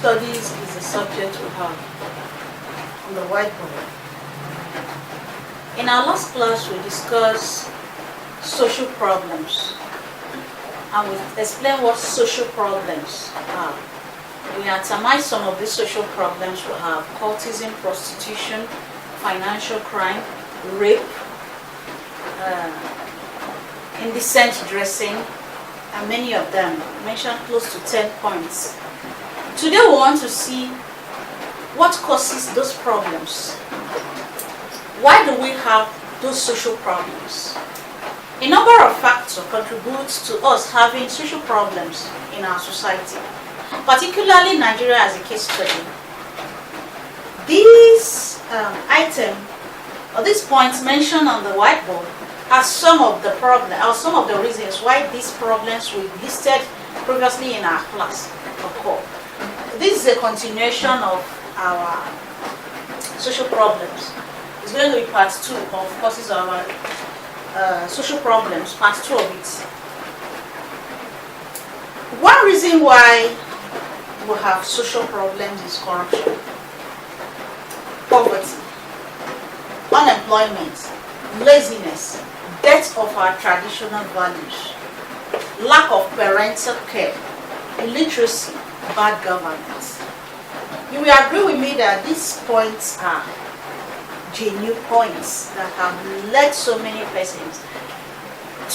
studies is the subject we have on the whiteboard. In our last class, we discussed social problems, and we explained what social problems are. We itemized some of these social problems. We have cultism, prostitution, financial crime, rape, indecent dressing, and many of them. I mentioned close to 10 points. Today we want to see what causes those problems. Why do we have those social problems? A number of factors contribute to us having social problems in our society, particularly Nigeria as a case study. These items or these points mentioned on the whiteboard are some of the problems or some of the reasons why these problems we listed previously in our class occur. This is a continuation of our social problems. It's going to be part 2 of causes of our social problems, part 2 of it. One reason why we have social problems is corruption, poverty, unemployment, laziness, death of our traditional values, lack of parental care, illiteracy, bad governance. You will agree with me that these points are genuine points that have led so many persons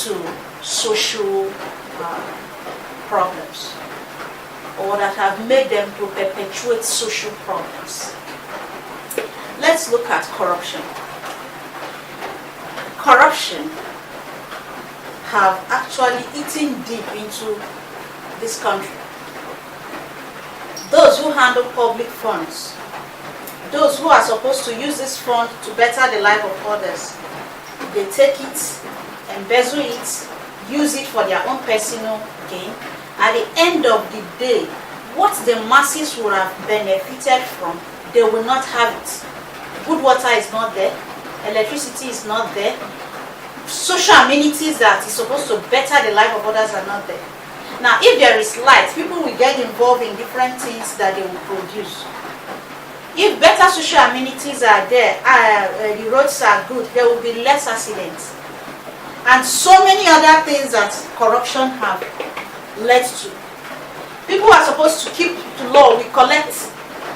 to social problems, or that have made them to perpetuate social problems. Let's look at corruption. Corruption have actually eaten deep into this country. Those who handle public funds, those who are supposed to use this fund to better the life of others, they take it, embezzle it, use it for their own personal gain. At the end of the day, what the masses would have benefited from, they will not have it. Good water is not there, electricity is not there, social amenities that is supposed to better the life of others are not there. Now, if there is light, people will get involved in different things that they will produce. If better social amenities are there, the roads are good, there will be less accidents. And so many other things that corruption have led to. People are supposed to keep to law, we collect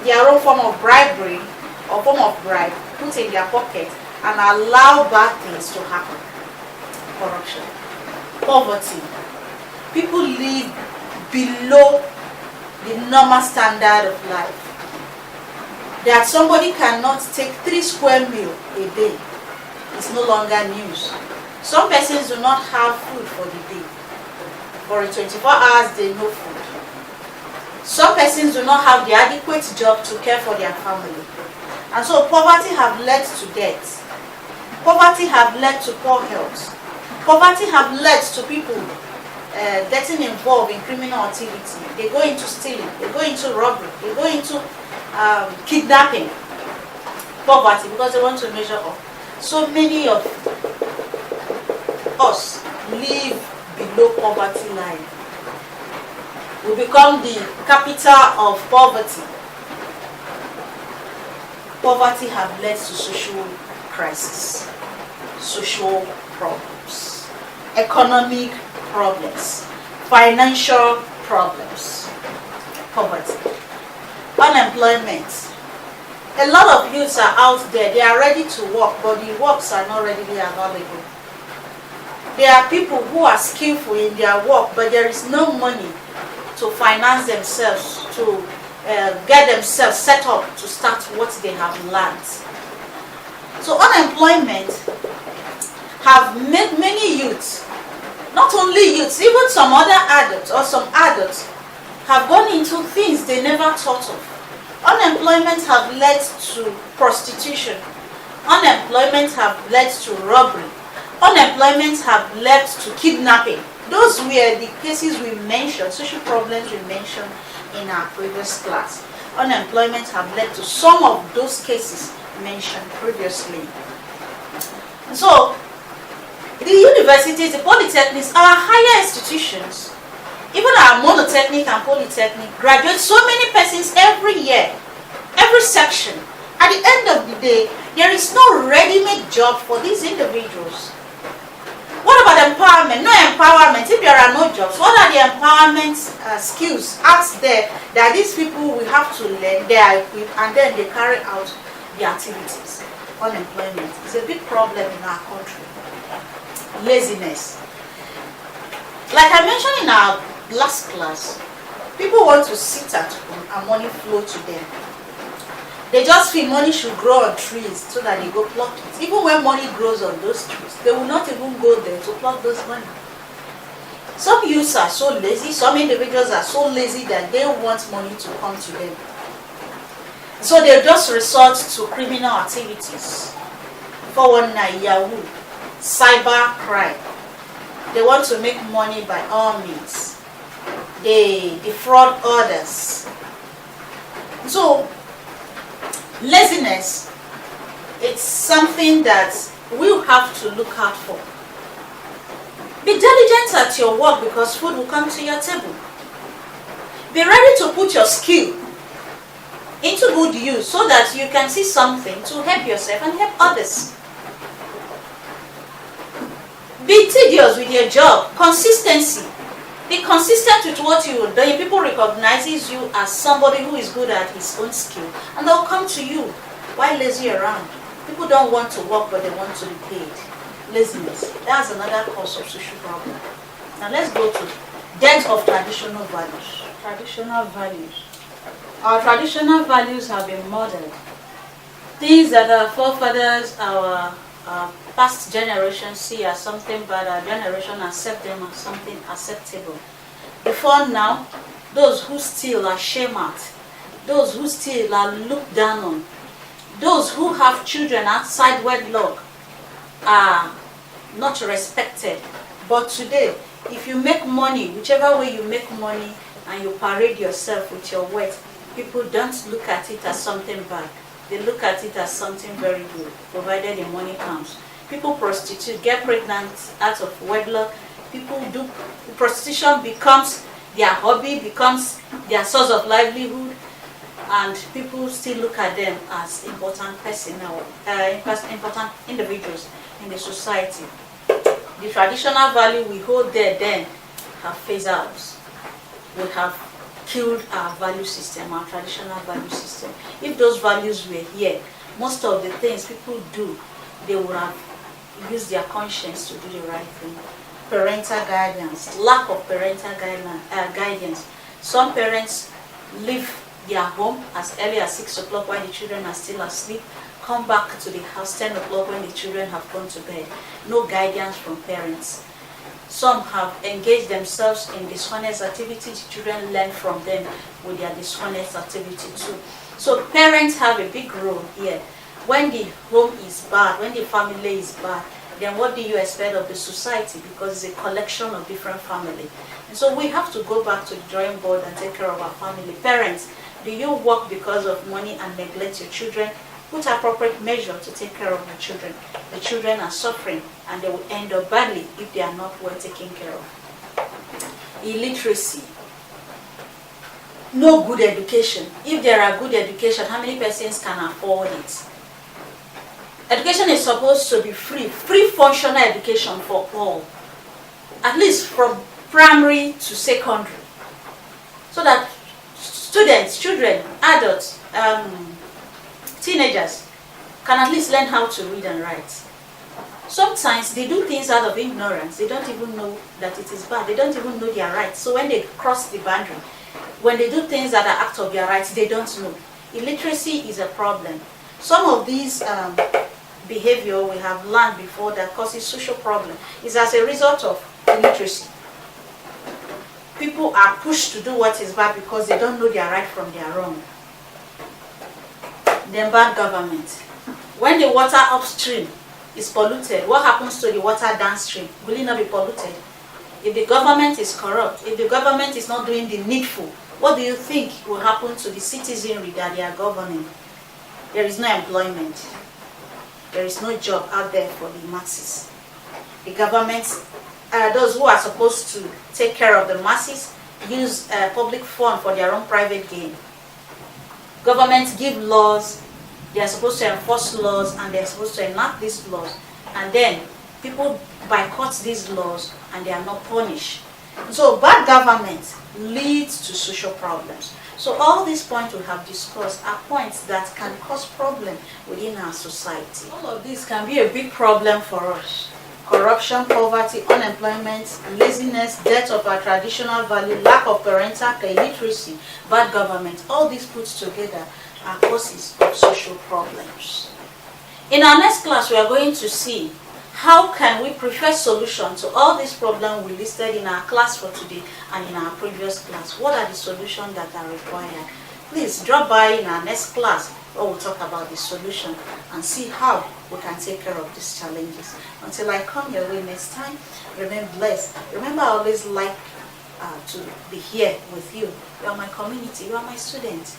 their own form of bribery or form of bribe, put in their pocket, and allow bad things to happen. Corruption. Poverty. People live below the normal standard of life. That somebody cannot take 3 square meals a day is no longer news. Some persons do not have food for the day. For 24 hours, they no food. Some persons do not have the adequate job to care for their family. And so poverty have led to death. Poverty have led to poor health. Poverty have led to people getting involved in criminal activity. They go into stealing, they go into robbery, they go into kidnapping. Poverty, because they want to measure up. So many of us live below poverty line. We become the capital of poverty. Poverty have led to social crisis, social problems, economic problems, financial problems, poverty, unemployment. A lot of youths are out there, they are ready to work, but the works are not readily available. There are people who are skillful in their work, but there is no money to finance themselves, to get themselves set up to start what they have learned. So unemployment have made many youths, not only youths, even some other adults or some adults have gone into things they never thought of. Unemployment have led to prostitution. Unemployment have led to robbery. Unemployment have led to kidnapping. Those were the cases we mentioned, social problems we mentioned in our previous class. Unemployment have led to some of those cases mentioned previously. And so, the universities, the polytechnics, our higher institutions Even our monotechnic and polytechnic graduate so many persons every year, every section. At the end of the day, there is no ready-made job for these individuals. What about empowerment? No empowerment. If there are no jobs, what are the empowerment skills out there that these people will have to learn, they are equipped, and then they carry out the activities? Unemployment is a big problem in our country. Laziness. Like I mentioned in our last class, people want to sit at home and money flow to them. They just feel money should grow on trees so that they go pluck it. Even when money grows on those trees, they will not even go there to pluck those money. Some youths are so lazy, some individuals are so lazy that they want money to come to them. So they just resort to criminal activities. 419, Yahoo, cyber crime. They want to make money by all means. They defraud others. So, laziness, it's something that we'll have to look out for. Be diligent at your work because food will come to your table. Be ready to put your skill into good use so that you can see something to help yourself and help others. Be tedious with your job. Consistency. Be consistent with what you do. People recognizes you as somebody who is good at his own skill, and they'll come to you. Why lazy around? People don't want to work, but they want to be paid. Laziness. That's another cause of social problem. Now let's go to death of traditional values. Traditional values. Our traditional values have been murdered. Things that our forefathers, our past generations see as something bad, our generation accept them as something acceptable. Before now, those who steal are shamed at. Those who steal are looked down on. Those who have children outside wedlock are not respected. But today, if you make money, whichever way you make money, and you parade yourself with your wealth, people don't look at it as something bad. They look at it as something very good, provided the money comes. People prostitute, get pregnant out of wedlock. People do, prostitution becomes their hobby, becomes their source of livelihood, and people still look at them as important personnel, important individuals in the society. The traditional value we hold there then have phased out. We have killed our value system, our traditional value system. If those values were here, most of the things people do, they would have used their conscience to do the right thing. Parental guidance, lack of parental guidance. Some parents leave their home as early as 6 o'clock while the children are still asleep, come back to the house 10 o'clock when the children have gone to bed. No guidance from parents. Some have engaged themselves in dishonest activities. Children learn from them with their dishonest activity too. So parents have a big role here. When the home is bad, when the family is bad, then what do you expect of the society? Because it's a collection of different families. And so we have to go back to the drawing board and take care of our family. Parents, do you work because of money and neglect your children? Put appropriate measure to take care of your children. The children are suffering and they will end up badly if they are not well taken care of. Illiteracy. No good education. If there are good education, how many persons can afford it? Education is supposed to be free functional education for all. At least from primary to secondary. So that students, children, adults, teenagers can at least learn how to read and write. Sometimes they do things out of ignorance. They don't even know that it is bad. They don't even know their rights. So when they cross the boundary, when they do things that are act of their rights, they don't know. Illiteracy is a problem. Some of these behavior we have learned before that causes social problem is as a result of illiteracy. People are pushed to do what is bad because they don't know their right from their wrong. Then bad government. When the water upstream is polluted, what happens to the water downstream? Will it not be polluted? If the government is corrupt, if the government is not doing the needful, what do you think will happen to the citizenry that they are governing? There is no employment. There is no job out there for the masses. The government, those who are supposed to take care of the masses, use public fund for their own private gain. Governments give laws, they are supposed to enforce laws, and they are supposed to enact these laws. And then people boycott these laws and they are not punished. So bad government leads to social problems. So all these points we have discussed are points that can cause problems within our society. All of this can be a big problem for us. Corruption, poverty, unemployment, laziness, death of our traditional value, lack of parental care, illiteracy, bad government, all these put together are causes of social problems. In our next class, we are going to see how can we prefer solution to all these problems we listed in our class for today and in our previous class. What are the solutions that are required? Please drop by in our next class where we'll talk about the solution and see how we can take care of these challenges. Until I come your way next time, remain blessed. Remember, I always like to be here with you. You are my community, you are my students.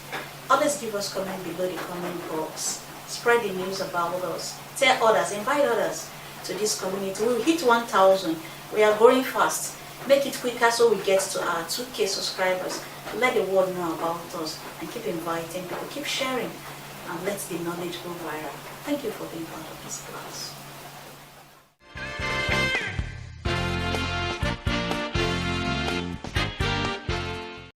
Always give us comment below the comment box. Spread the news about us. Tell others, invite others to this community. We'll hit 1,000. We are growing fast. Make it quicker so we get to our 2K subscribers. Let the world know about us and keep inviting people, keep sharing, and let the knowledge go viral. Thank you for being part of this class.